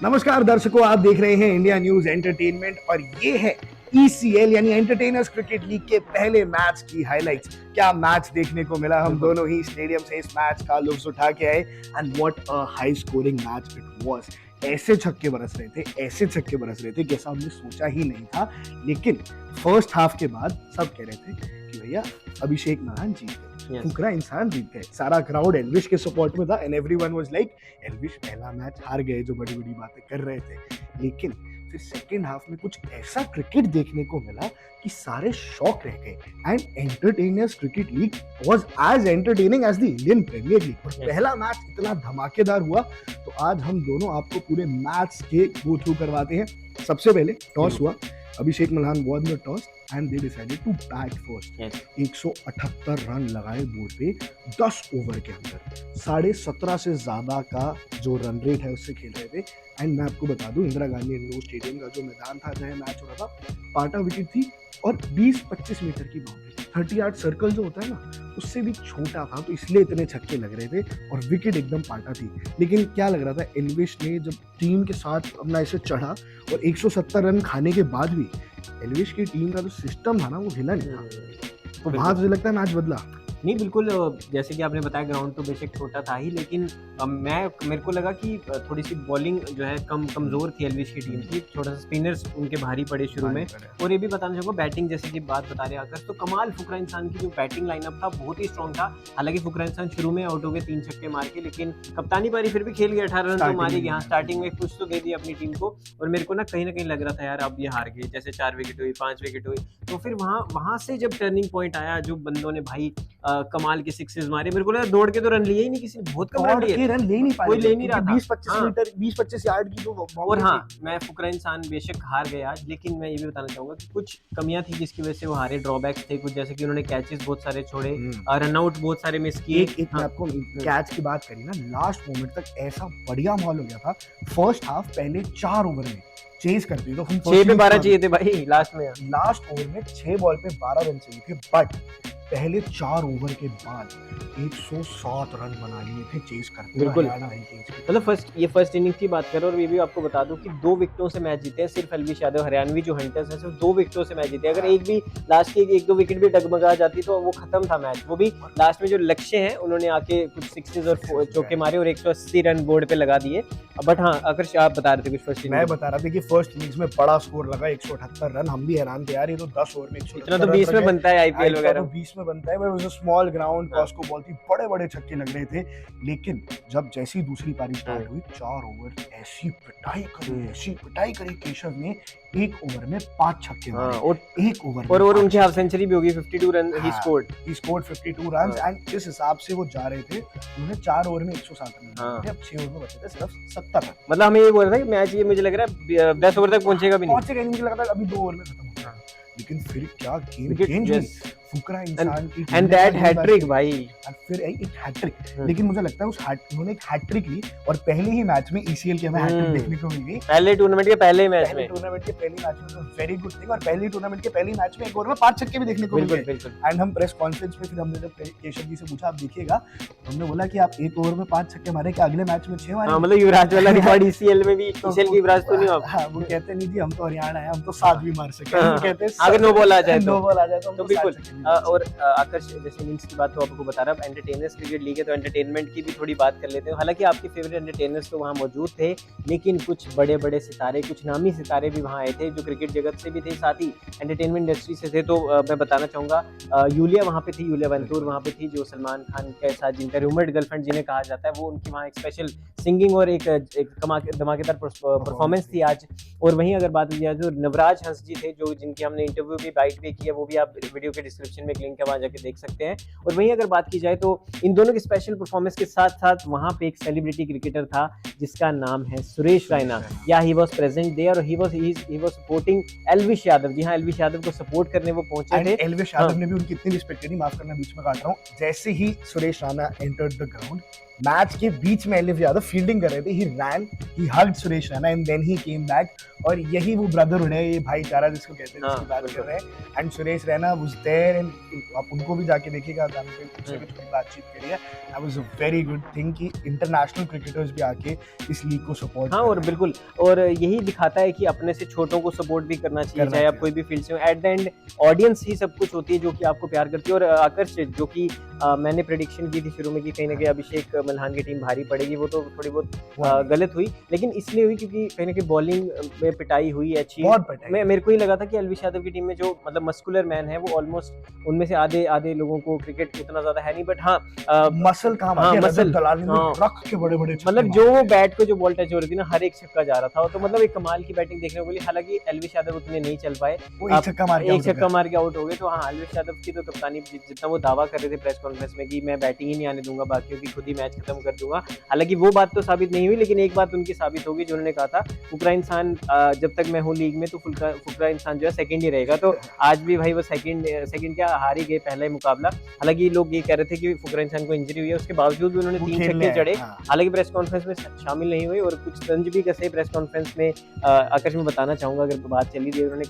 नमस्कार दर्शकों, आप देख रहे हैं इंडिया न्यूज एंटरटेनमेंट और ये है ECL यानी एंटरटेनर्स क्रिकेट लीग के पहले मैच की हाइलाइट्स। क्या मैच देखने को मिला, हम दोनों ही स्टेडियम से इस मैच का लुत्फ उठा के आए and what a high scoring match it was. ऐसे छक्के बरस रहे थे जैसा हमने सोचा ही नहीं था। लेकिन फर्स्ट हाफ के बाद सब कह रहे थे कि भैया अभिषेक महान जीत गए, फुकरा इंसान जीत गए। सारा क्राउड एल्विश के सपोर्ट में था and everyone was like Elvish पहला मैच हार गए, जो बड़ी बड़ी बातें कर रहे थे। लेकिन फिर सेकेंड हाफ में कुछ ऐसा क्रिकेट देखने को मिला कि सारे शॉक रह गए and entertainers cricket league was as entertaining as the Indian Premier League. और पहला मैच इतना धमाकेदार हुआ, तो आज हम दोनों आपको पूरे मैच के गो थ्रू करवाते हैं। सबसे पहले टॉस हुआ, Abhishek Malhan won the toss and they decided to bat first. 178 run लगाए बोर्ड पे 10 ओवर के अंदर। 17.5 से ज्यादा का जो रन रेट है उससे खेल रहे थे। एंड मैं आपको बता दूं, इंदिरा गांधी इंडोर स्टेडियम का जो मैदान था जहाँ मैच हो रहा था, पाटा विकेट थी और 20-25 मीटर की बाउंड्री। 30 सर्कल जो होता है ना, उससे भी छोटा था, तो इसलिए इतने छक्के लग रहे थे और विकेट एकदम पाटा थी। लेकिन क्या लग रहा था, एल्विश ने जब टीम के साथ अपना ऐसे चढ़ा और 170 रन खाने के बाद भी एल्विश की टीम का जो सिस्टम था ना, वो हिला नहीं था। तो वहां मुझे लगता है मैच बदला। नहीं, बिल्कुल। जैसे कि आपने बताया, ग्राउंड तो बेशक छोटा था ही, लेकिन मेरे को लगा कि थोड़ी सी बॉलिंग जो है कमज़ोर थी एल्विश की टीम की। थोड़ा सा स्पिनर्स उनके भारी पड़े शुरू में। और ये भी बताना चाहूँगा, बैटिंग जैसे कि बात बता रहे आकर, तो कमाल फुकरा इंसान की जो बैटिंग लाइनअप था बहुत ही स्ट्रॉन्ग था। हालांकि फुकरा इंसान शुरू में आउट हो गए 3 छक्के मार के, लेकिन कप्तानी पारी फिर भी खेल गए, 18 रन तो मारी गए। स्टार्टिंग में कुछ तो दे दिया अपनी टीम को। और मेरे को ना कहीं लग रहा था यार अब ये हार गए, जैसे 4 विकेट हुई, 5 विकेट हुई। तो फिर वहां से जब टर्निंग पॉइंट आया, जो बंदों ने भाई कमाल के सिक्सेस मारे, मेरे को लगा दौड़ के तो रन लिए ही नहीं किसी ने, बहुत कम रन लिए, रन ले नहीं पाए, कोई ले नहीं रहा था। 20-25 मीटर 20-25 यार्ड की जो और हाँ, मैं फुकरा इंसान बेशक हार गए आज, लेकिन मैं ये भी बताना चाहूंगा कि कुछ कमियां थी जिसकी वजह से वो हारे। ड्रॉबैक्स थे कुछ, जैसे कि उन्होंने कैचेस बहुत सारे छोड़े, रनआउट बहुत सारे मिस किए। एक मैं आपको कैच की बात करी ना, लास्ट मोमेंट तक ऐसा बढ़िया माहौल हो गया था। फर्स्ट हाफ पहले 4 ओवर में चेज करते तो हम 6 पे 12 चाहिए थे भाई। लास्ट ओवर में 6 बॉल पे 12 रन चाहिए थे, बट पहले 4 ओवर के बाद 107 रन बना लिए थे चेस करते। बिल्कुल, मतलब फर्स्ट इनिंग की बात करें। और ये भी आपको बता दूं कि 2 विकेटों से मैच जीते हैं सिर्फ एल्विश यादव, हरियाणवी जो हंटर्स हैं, सिर्फ 2 विकेटों से मैच जीते। अगर एक भी लास्ट की 1-2 विकेट भी डगमगा जाती तो वो खत्म था मैच। वो भी लास्ट में जो लक्ष्य है, उन्होंने आके कुछ सिक्सेस और चौके मारे और 180 रन बोर्ड पे लगा दिए। बट हाँ, अगर आप बता रहे थे कुछ फर्स्ट इनिंग। मैं बता रहा था कि फर्स्ट इनिंग्स में बड़ा स्कोर लगा, 178 रन। हम भी हैरान थे यार, ये तो 10 ओवर में 178 इतना तो 20 में बनता है आईपीएल वगैरह, 20 में बनता है। स्मॉल ग्राउंड, कॉस्को बॉल थी, बड़े बड़े छक्के लग रहे थे। लेकिन जब जैसी दूसरी पारी स्टार्ट हुई, 4 ओवर ऐसी पिटाई करी केशव ने। 1 ओवर में 5 छक्के मारे और 1 ओवर और उनकी हाफ सेंचुरी भी होगी। 52 run he scored 52 run and जिस हिसाब से वो जा रहे थे, उन्होंने 4 ओवर में 107 रन। अब 6 ओवर में बचे थे सिर्फ 70 रन। मतलब हमें ये बोल रहा था कि मैच ये मुझे लग रहा है 10 ओवर तक पहुंचेगा भी नहीं, मुझे लगा था अभी 2 ओवर में खत्म होगा। लेकिन फिर क्या गेम फुकरा इंसान की एंड दैट हैट्रिक भाई, और फिर एक हैट्रिक। लेकिन मुझे लगता है उन्होंने एक हैट्रिक ली और पहले ही मैच में ECL के हमें हैट्रिक देखने को मिल गई। पहले टूर्नामेंट के पहले मैच में वेरी गुड थिंग। और पहले टूर्नामेंट के पहले मैच में 1 ओवर में 5 छक्के भी देखने को मिल गए। एंड हम प्रेस कॉन्फ्रेंस में फिर हमने जब केशव जी से पूछा, आप देखिएगा, हमने बोला कि आप 1 ओवर में 5 छक्के मारे, कि अगले मैच में 6 मारे। मतलब युवराज वाला रिकॉर्ड ECL में भी, ECL की युवराज तो नहीं आप। वो कहते नहीं जी, हम तो हरियाणा है, हम तो 7 भी मार सकते हैं। कहते हैं अगर नो बॉल आ जाए तो बिल्कुल। और आकर्ष, जैसे इनिंग्स की बात तो आपको बता रहा, एंटरटेनर्स क्रिकेट लीग है तो एंटरटेनमेंट की भी थोड़ी बात कर लेते हैं। हालांकि आपके फेवरेट एंटरटेनर्स तो वहाँ मौजूद थे, लेकिन कुछ बड़े बड़े सितारे, कुछ नामी सितारे भी वहाँ आए थे, जो क्रिकेट जगत से भी थे, साथ ही एंटरटेनमेंट इंडस्ट्री से थे। तो मैं बताना चाहूँगा, यूलिया वहाँ पे थी, यूलिया वंतूर वहाँ पे थी, जो सलमान खान के साथ जिनका रूममेट गर्लफ्रेंड जिन्हें कहा जाता है, वो उनकी वहाँ एक स्पेशल सिंगिंग और एक धमाकेदार परफॉर्मेंस थी आज। और वहीं अगर बात की जाए तो नवराज हंस जी थे, जो जिनकी हमने इंटरव्यू भी बाइट भी की है, वो भी आप वीडियो के डिस्क्रिप्शन में एक लिंक है, वहाँ जाके देख सकते हैं। और वहीं अगर बात की जाए तो इन दोनों की स्पेशल परफॉर्मेंस के साथ साथ वहाँ पे एक सेलिब्रिटी क्रिकेटर था जिसका नाम है सुरेश रैना। या ही वाज प्रेजेंट देयर और he was supporting Elvish Yadav. जी हाँ, एल्विश यादव को सपोर्ट करने वो पहुंचे थे। एल्विश यादव ने भी उनकी इतनी रिस्पेक्ट करी, माफ करना बीच में काट रहा हूँ, जैसे ही Suresh Raina entered the ground, match के बीच में एलिफ यादव फील्डिंग कर रहे थे, he ran, he hugged Suresh Raina and then he came back, और यही वो ब्रदरहुड है, ये भाईचारा जिसको कहते हैं, जिसकी बात कर रहे हैं। And Suresh Raina was there, and आप उनको भी जाके देखिएगा, उनसे भी थोड़ी बातचीत करिए। That was a very good thing कि इंटरनेशनल क्रिकेटर्स भी आके इस लीग को सपोर्ट। हाँ, और बिल्कुल, और यही दिखाता है कि अपने से छोटों को सपोर्ट भी करना चाहिए, चाहे आप कोई भी फील्ड से हो। एट द एंड ऑडियंस ही सब कुछ होती है जो कि आपको प्यार करती है। और आकर्ष, जो कि मैंने प्रेडिक्शन की थी शुरू में कि कहीं ना कहीं अभिषेक मल्हान की टीम भारी पड़ेगी, वो तो थोड़ी बहुत गलत हुई, लेकिन इसलिए हुई क्योंकि कहीं ना कहीं बॉलिंग में पिटाई हुई अच्छी। मेरे को ही लगा था कि एलविश यादव की टीम में जो मतलब मस्कुलर मैन है वो ऑलमोस्ट उनमें से आधे लोगों को क्रिकेट उतना ज्यादा है नहीं, बट हाँ मसल काम आ गया, रजत दलाल ने रख के बड़े-बड़े मतलब जो वो बैट को जो बॉल टच हो रही थी ना, हर एक छक्का जा रहा था, तो मतलब एक कमाल की बैटिंग देखने को मिली। हालांकि एलविश यादव उतने नहीं चल पाए, वो एक छक्का मार के आउट हो गए। तो हाँ, एलविश यादव की तो कप्तानी, जितना वो दावा कर रहे थे प्रेस कॉन्फ्रेंस में कि मैं बैटिंग ही नहीं आने दूंगा, बाकियों की खुद ही मैच खत्म कर दूंगा, हालांकि वो बात तो साबित नहीं हुई, लेकिन एक बात उनकी साबित होगी जो उन्होंने कहा था, फुकरा इंसान जब तक मैं हूँ लीग में तो फुकरा इंसान जो है सेकंड ही रहेगा। तो आज भी भाई वो सेकंड क्या हार ही गए पहला ही मुकाबला। हालांकि लोग ये कह रहे थे कि फुकरा इंसान को इंजरी हुई है, उसके बावजूद भी उन्होंने 3 छक्के जड़े। हालांकि प्रेस कॉन्फ्रेंस में शामिल नहीं हुए और कुछ तंज भी कसे प्रेस कॉन्फ्रेंस में। आकाश में बताना चाहूंगा, अगर बात चली थी, उन्होंने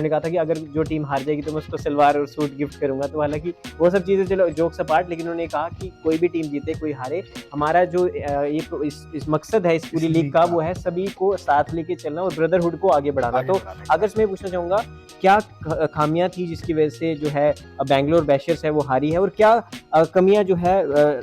कहा था कि अगर जो टीम हार जाएगी तो मैं उसको सलवार और सूट गिफ्ट करूंगा। तो हालांकि वो सब चीजें चलो जोक्स अपार्ट, लेकिन उन्होंने कहा कि कोई भी टीम जीते कोई हारे, हमारा जो एक इस मकसद है इस पूरी लीग का, वो है सभी को साथ लेके चलना और ब्रदरहुड को आगे बढ़ाना। तो अगर मैं पूछना चाहूंगा, क्या खामियां थी जिसकी वजह से जो है बैंगलोर बैशर्स है वो हारी है, और क्या कमियां जो है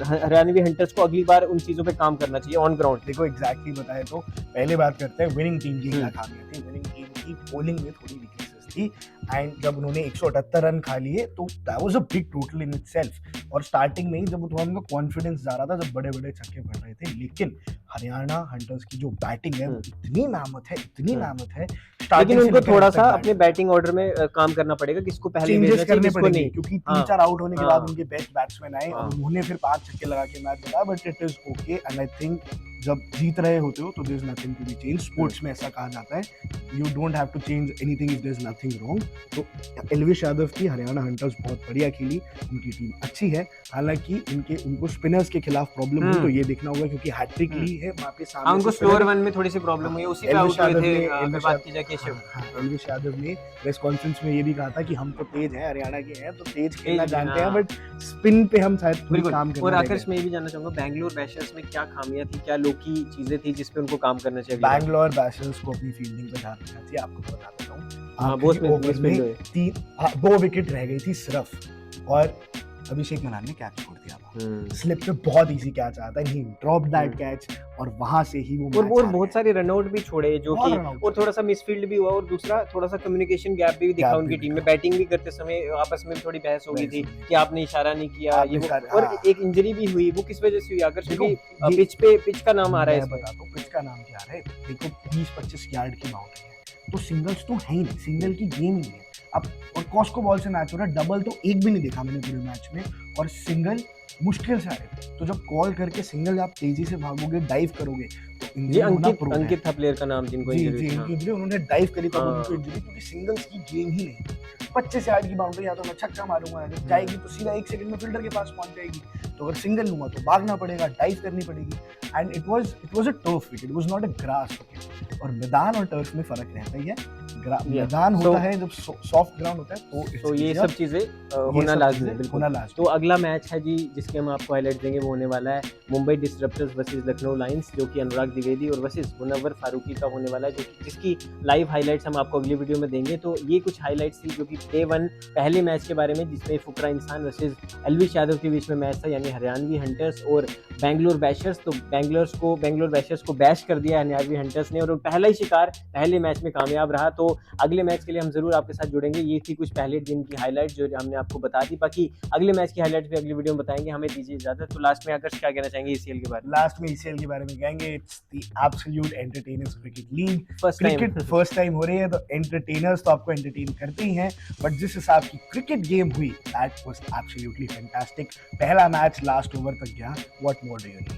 हरियाणवी हंटर्स को अगली बार उन चीजों पे काम करना चाहिए ऑन ग्राउंड? देखो एग्जैक्टली बताए तो पहले बात करते हैं विनिंग टीम की क्या खामियां थी। विनिंग टीम की बॉलिंग में थोड़ी वीकनेसेस थी, एंड जब उन्होंने 178 रन खा लिए तो that was a big total in itself. और स्टार्टिंग में ही जब थोड़ा उनका कॉन्फिडेंस जा रहा था, जब बड़े बड़े छक्के पड़ रहे थे, लेकिन हरियाणा हंटर्स की जो बैटिंग है वो इतनी मेहनत है, लेकिन उनको थोड़ा सा अपने बैटिंग ऑर्डर में काम करना पड़ेगा, किसको पहले चेंजेस करने पड़ेंगे, क्योंकि 3-4 आउट होने के बाद उनके बेस्ट बैट्समैन आए और उन्होंने फिर 5 छक्के लगा के मैच जिताया। But it is okay, and I think जब जीत रहे होते हो तो there is nothing to be change. Sports में ऐसा कहा जाता है, you don't have to change anything if there is nothing wrong. तो एलविश यादव की हरियाणा हंटर्स बहुत बढ़िया खेली, उनकी टीम अच्छी है। हालांकि उनको स्पिनर्स के खिलाफ प्रॉब्लम हुई तो ये देखना होगा, क्योंकि हैट्रिक ली है वहां पे सामने, उनको स्लोअर वन में थोड़ी सी प्रॉब्लम हुई, उसी पे आउट हुए थे। अगर बात की जाए केशव, एलविश यादव ने प्रेस कॉन्फ्रेंस में ये भी कहा था कि हम तो तेज हैं, हरियाणा के हैं तो तेज खेलना जानते हैं, बट स्पिन पे हम शायद थोड़ी काम करना। और आखिर में ये भी जानना चाहूंगा, बैंगलोर बैशर्स में क्या खामियां थी, क्या लोकी चीजें थी जिस पे उनको काम करना चाहिए? बैंगलोर बैशर्स को अपनी फील्डिंग पे ध्यान रखना चाहिए। आपको बता देता हूँ, ओवर में 2 विकेट रह गई थी सिर्फ, और अभिषेक मल्हान ने कैच छोड़ दिया था। स्लिप पे बहुत इजी कैच आता है, ही ड्रॉप दैट कैच, और वहां से ही वो और बहुत सारे रनआउट भी छोड़े जो कि, और थोड़ा सा मिसफील्ड भी हुआ, और दूसरा थोड़ा सा कम्युनिकेशन गैप भी दिखा उनकी टीम में। बैटिंग भी करते समय आपस में थोड़ी बहस हो गई थी कि आपने इशारा नहीं किया, ये वो, और एक इंजरी भी हुई। वो किस वजह से हुई? अगर क्योंकि पिच का नाम आ रहा है, बता दो पिच का नाम क्या है। देखो 20-25 यार्ड की बाउंड्री है, तो सिंगल्स तो है ही नहीं, सिंगल की गेम ही नहीं है अब। और कॉस्को बॉल से मैच हो रहा है, डबल तो एक भी नहीं देखा मैंने पूरे मैच में, और सिंगल मुश्किल से आए थे। तो जब कॉल करके सिंगल आप तेजी से भागोगे, डाइव करोगे, तो ये अंकित था प्लेयर का नाम, जिनको इंजरी, उन्होंने डाइव करी तब उनको इंजरी, क्योंकि सिंगल्स की गेम ही नहीं। 25 यार्ड की बाउंड्री, या तो मैं छक्का मारूंगा, जब जाएगी तो सीधा 1 सेकंड में फील्डर के पास पहुंच जाएगी। तो अगर सिंगल लूंगा तो भागना पड़ेगा, डाइव करनी पड़ेगी, and it was a turf wicket, it was not a grass wicket. और मैदान और टर्फ में फर्क रहता ही है। मैदान होता है जब सॉफ्ट ग्राउंड होता है, तो ये सब चीजें होना लाजमी है। तो अगला मैच है जी जिसके हम आपको हाईलाइट देंगे, वो होने वाला है मुंबई डिसरप्टर्स वर्सेस लखनऊ लायंस, जो कि अनुराग द्विवेदी और वर्सेस मुनव्वर फारूकी का होने वाला है, जिसकी लाइव हाइलाइट्स हम आपको अगली वीडियो में देंगे। तो ये कुछ हाइलाइट्स थी जो कि डे 1 पहले मैच के बारे में, जिसमें फुकरा इंसान वर्सेस एलविश यादव के बीच में मैच था, यानी हरियाणवी हंटर्स और बैंगलोर बैशर्स। तो बैंगलोर बैशर्स को बैश कर दिया हरियाणवी हंटर्स ने, और पहला ही शिकार पहले मैच में कामयाब रहा। तो अगले मैच के लिए हम जरूर आपके साथ जुड़ेंगे। ये थी कुछ पहले दिन की हाइलाइट जो हमने आपको बता दी, बाकी अगले मैच की हाइलाइट भी अगली वीडियो में बताएंगे। हमें दीजिए इजाजत। तो लास्ट में आकर क्या कहना चाहेंगे ईसीएल के बारे में? लास्ट में ईसीएल के बारे में कहेंगे, it's the absolute entertainers cricket league. First time हो रही है, तो एंटरटेनर्स तो आपको एंटरटेन करते ही हैं, बट जिस हिसाब की क्रिकेट गेम हुई, दैट वाज एब्सोल्युटली फैंटास्टिक। पहला मैच लास्ट ओवर तक गया, what more do you need?